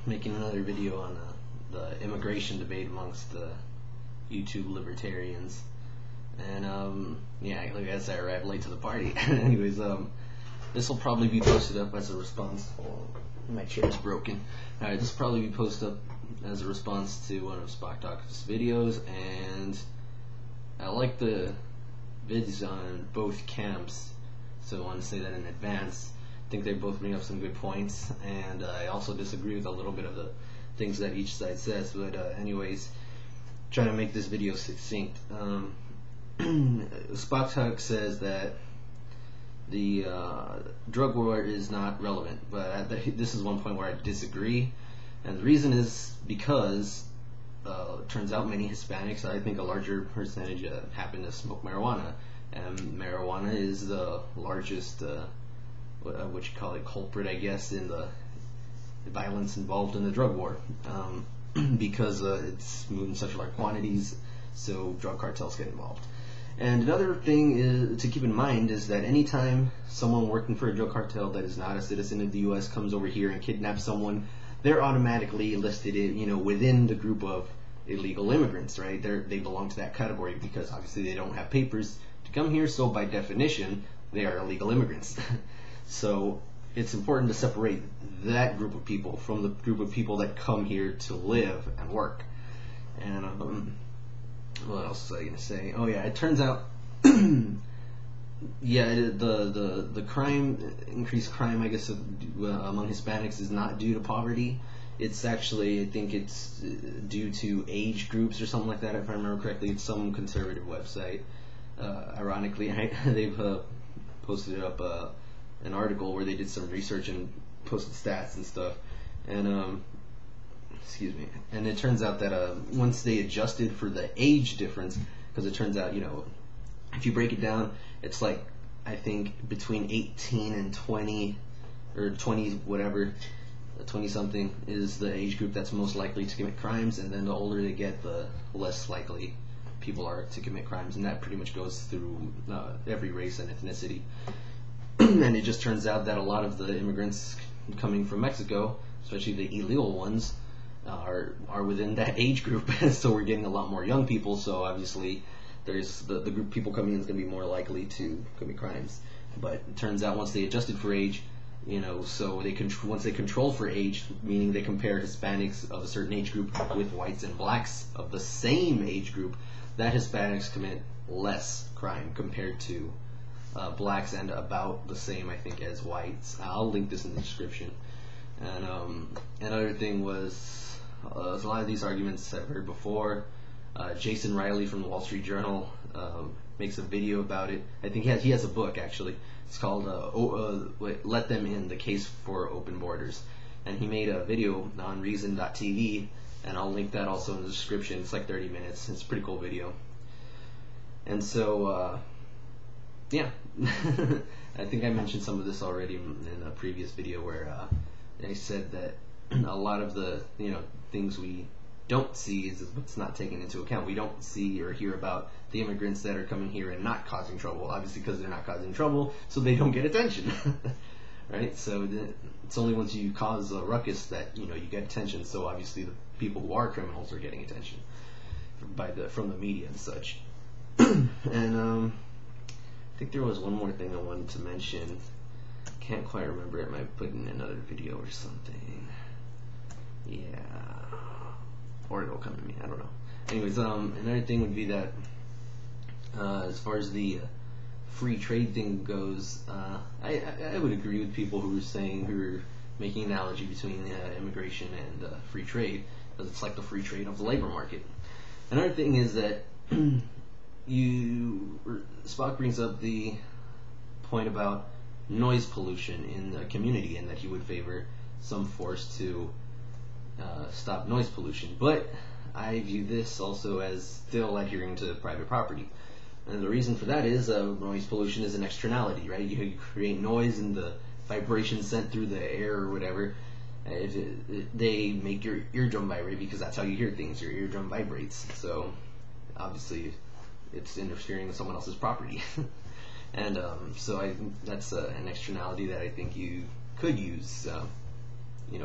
making another video on the immigration debate amongst the YouTube libertarians. And yeah, like I said, I arrived late to the party. Anyways, this will probably be posted up as a response. Oh, my chair's broken. Alright, this will probably be posted up as a response to one of Spock Talk's videos, and I like the vids on both camps, so I want to say that in advance. I think they both bring up some good points, and I also disagree with a little bit of the things that each side says, but anyways, trying to make this video succinct. Spock Talk says that the drug war is not relevant, but this is one point where I disagree, and the reason is because it turns out many Hispanics, I think a larger percentage, happen to smoke marijuana, and marijuana is the largest what you call it, culprit, I guess, in the violence involved in the drug war, because it's moved in such large quantities, so drug cartels get involved. And another thing to keep in mind is that anytime someone working for a drug cartel that is not a citizen of the U.S. comes over here and kidnaps someone, they're automatically listed, within the group of illegal immigrants, right? They belong to that category because obviously they don't have papers to come here, so by definition, they are illegal immigrants. So it's important to separate that group of people from the group of people that come here to live and work. And what else was I going to say? Oh yeah, it turns out, yeah, the increased crime, I guess, among Hispanics is not due to poverty. It's actually, I think it's due to age groups or something like that, if I remember correctly. It's some conservative website. Ironically, they've posted up an article where they did some research and posted stats and stuff. And excuse me. And it turns out that once they adjusted for the age difference, because it turns out, if you break it down, it's like, I think between 18 and 20, or 20 whatever, 20 something is the age group that's most likely to commit crimes, and then the older they get, the less likely people are to commit crimes, and that pretty much goes through every race and ethnicity. And it just turns out that a lot of the immigrants coming from Mexico, especially the illegal ones, are within that age group. So we're getting a lot more young people, so obviously there's the group of people coming in is going to be more likely to commit crimes. But it turns out once they adjusted for age, so once they control for age, meaning they compare Hispanics of a certain age group with whites and blacks of the same age group, that Hispanics commit less crime compared to blacks, and about the same, I think, as whites. I'll link this in the description. And another thing was, a lot of these arguments I've heard before. Jason Riley from the Wall Street Journal makes a video about it. I think he has a book, actually. It's called Let Them In, The Case for Open Borders. And he made a video on Reason.tv, and I'll link that also in the description. It's like 30 minutes. It's a pretty cool video. And so, yeah. I think I mentioned some of this already in a previous video where I said that a lot of the things we don't see is what's not taken into account. We don't see or hear about the immigrants that are coming here and not causing trouble, obviously because they're not causing trouble, so they don't get attention. Right? So it's only once you cause a ruckus that you get attention. So obviously the people who are criminals are getting attention from the media and such. And I think there was one more thing I wanted to mention. Can't quite remember it. I might put in another video or something. Yeah. Or it'll come to me. I don't know. Anyways, another thing would be that as far as the free trade thing goes, I would agree with people who were making an analogy between immigration and free trade, because it's like the free trade of the labor market. Another thing is that Spock brings up the point about noise pollution in the community, and that he would favor some force to stop noise pollution. But I view this also as still adhering to private property. And the reason for that is noise pollution is an externality, right? You create noise, and the vibrations sent through the air or whatever, they make your eardrum vibrate, because that's how you hear things. Your eardrum vibrates. So obviously it's interfering with someone else's property. And so that's an externality that I think you could use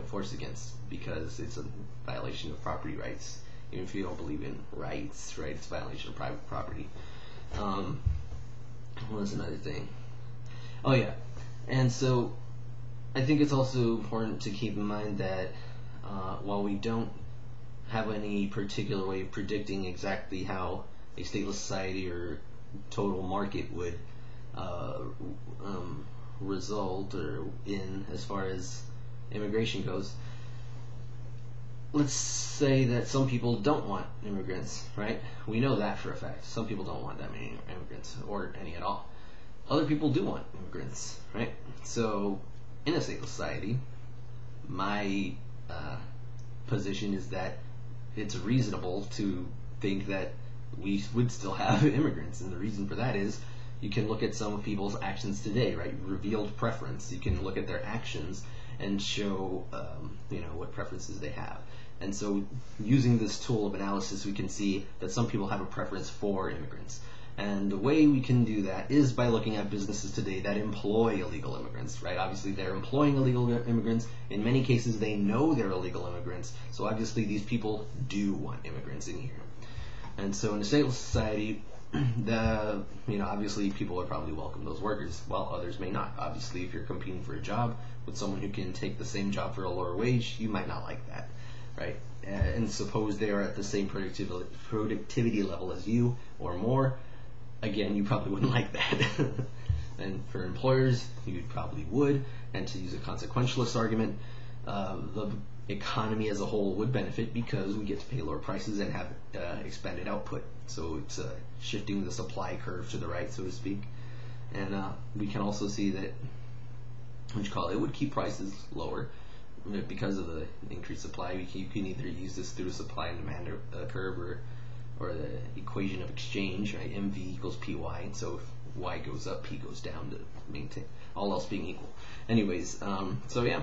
force against, because it's a violation of property rights. Even if you don't believe in rights, right? It's a violation of private property. What was another thing? Oh yeah, and so I think it's also important to keep in mind that while we don't have any particular way of predicting exactly how a stateless society or total market would result or in as far as immigration goes, let's say that some people don't want immigrants, right? We know that for a fact. Some people don't want that many immigrants, or any at all. Other people do want immigrants, right? So in a stateless society, my position is that it's reasonable to think that we would still have immigrants, and the reason for that is you can look at some of people's actions today, right? Revealed preference. You can look at their actions and show what preferences they have. And so using this tool of analysis, we can see that some people have a preference for immigrants. And the way we can do that is by looking at businesses today that employ illegal immigrants, right? Obviously, they're employing illegal immigrants. In many cases, they know they're illegal immigrants. So obviously, these people do want immigrants in here. And so in a stateless society, obviously people would probably welcome those workers, while others may not. Obviously, if you're competing for a job with someone who can take the same job for a lower wage, you might not like that, right? And suppose they are at the same productivity level as you or more, again, you probably wouldn't like that. And for employers, you probably would. And to use a consequentialist argument, the economy as a whole would benefit because we get to pay lower prices and have expanded output. So it's shifting the supply curve to the right, so to speak. And we can also see that, it would keep prices lower because of the increased supply. You can either use this through a supply and demand curve or the equation of exchange, right? MV equals PY. So if Y goes up, P goes down to maintain, all else being equal. Anyways, so yeah.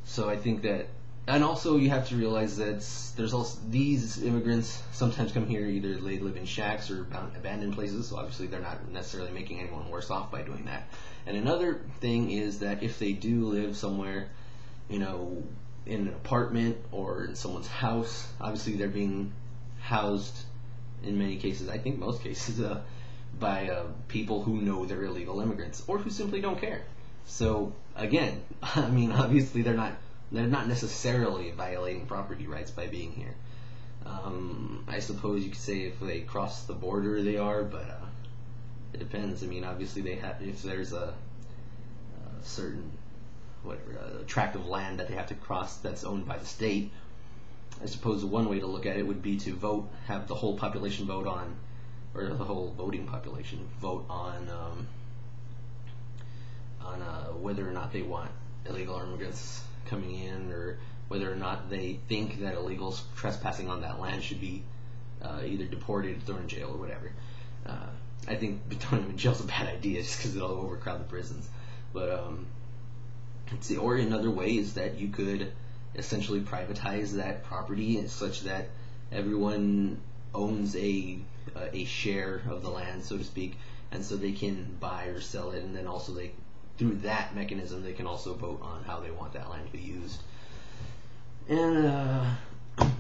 So I think that, and also you have to realize that there's also these immigrants sometimes come here, either they live in shacks or abandoned places, so obviously they're not necessarily making anyone worse off by doing that. And another thing is that if they do live somewhere, in an apartment or in someone's house, obviously they're being housed in many cases, I think most cases, by people who know they're illegal immigrants or who simply don't care. So again, obviously they're not necessarily violating property rights by being here. I suppose you could say if they cross the border they are, but it depends. Obviously if there's a certain tract of land that they have to cross that's owned by the state, I suppose one way to look at it would be to have the whole population vote on, or the whole voting population vote on whether or not they want illegal immigrants coming in, or whether or not they think that illegals trespassing on that land should be either deported, thrown in jail, or whatever. I think throwing them in jail is a bad idea just because it'll overcrowd the prisons. But or another way is that you could essentially privatize that property such that everyone owns a share of the land, so to speak, and so they can buy or sell it, and then also through that mechanism they can also vote on how they want that land to be used. And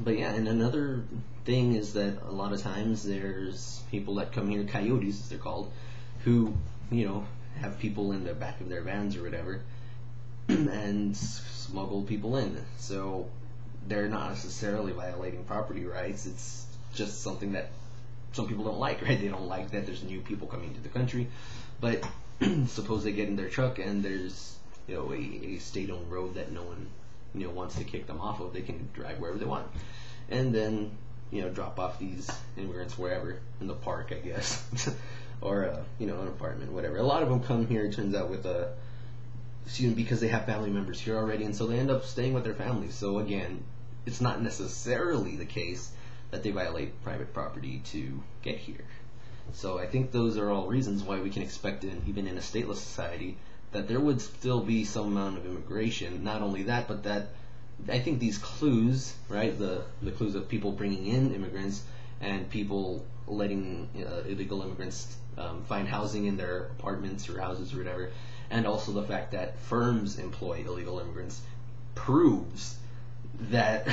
but yeah, and another thing is that a lot of times there's people that come here, coyotes as they're called, who have people in the back of their vans or whatever and smuggle people in. So they're not necessarily violating property rights. It's just something that some people don't like, right? They don't like that there's new people coming to the country. But suppose they get in their truck and there's a state-owned road that no one wants to kick them off of. They can drive wherever they want, and then drop off these immigrants wherever, in the park, I guess, or an apartment, whatever. A lot of them come here, it turns out, with because they have family members here already, and so they end up staying with their families. So again, it's not necessarily the case that they violate private property to get here. So I think those are all reasons why we can expect, even in a stateless society, that there would still be some amount of immigration. Not only that, but that I think these clues, right, the clues of people bringing in immigrants and people letting illegal immigrants find housing in their apartments or houses or whatever, and also the fact that firms employ illegal immigrants, proves that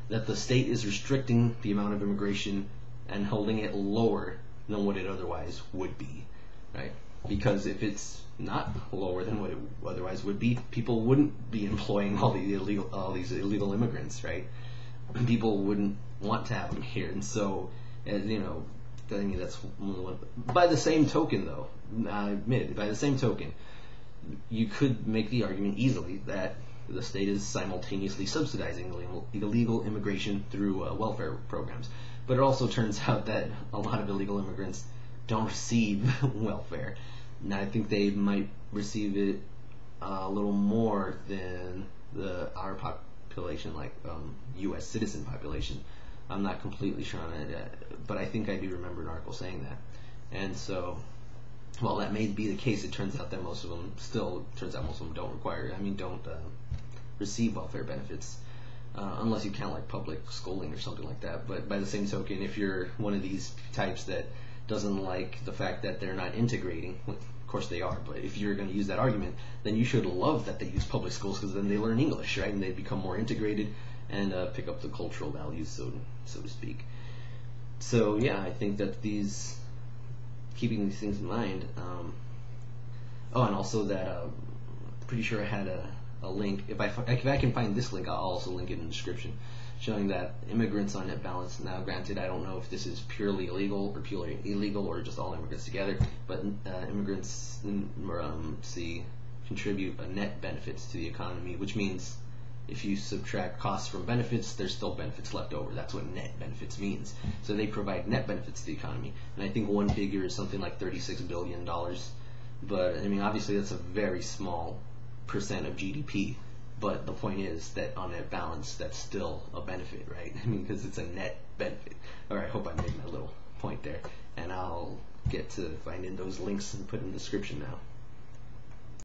that the state is restricting the amount of immigration and holding it lower than what it otherwise would be, right? Because if it's not lower than what it otherwise would be, people wouldn't be employing all these illegal immigrants, right? People wouldn't want to have them here, and so, as you know, I mean, that's one. By the same token, though, I admit, by the same token, you could make the argument easily that the state is simultaneously subsidizing illegal immigration through welfare programs. But it also turns out that a lot of illegal immigrants don't receive welfare. And I think they might receive it a little more than our population, like U.S. citizen population. I'm not completely sure on it, but I think I do remember an article saying that. And so, while that may be the case, it turns out that most of them don't receive welfare benefits, unless you count like public schooling or something like that. But by the same token, if you're one of these types that doesn't like the fact that they're not integrating, of course they are, but if you're going to use that argument, then you should love that they use public schools, because then they learn English, right? And they become more integrated and pick up the cultural values, so to speak. So yeah, I think that keeping these things in mind. And also that pretty sure I had a link. If I can find this link, I'll also link it in the description, showing that immigrants on net balance. Now, granted, I don't know if this is purely illegal or just all immigrants together, but immigrants contribute a net benefits to the economy, which means if you subtract costs from benefits, there's still benefits left over. That's what net benefits means. So they provide net benefits to the economy. And I think one figure is something like $36 billion. But, I mean, obviously that's a very small percent of GDP. But the point is that on net balance, that's still a benefit, right? I mean, because it's a net benefit. All right, I hope I made my little point there. And I'll get to finding those links and put in the description now.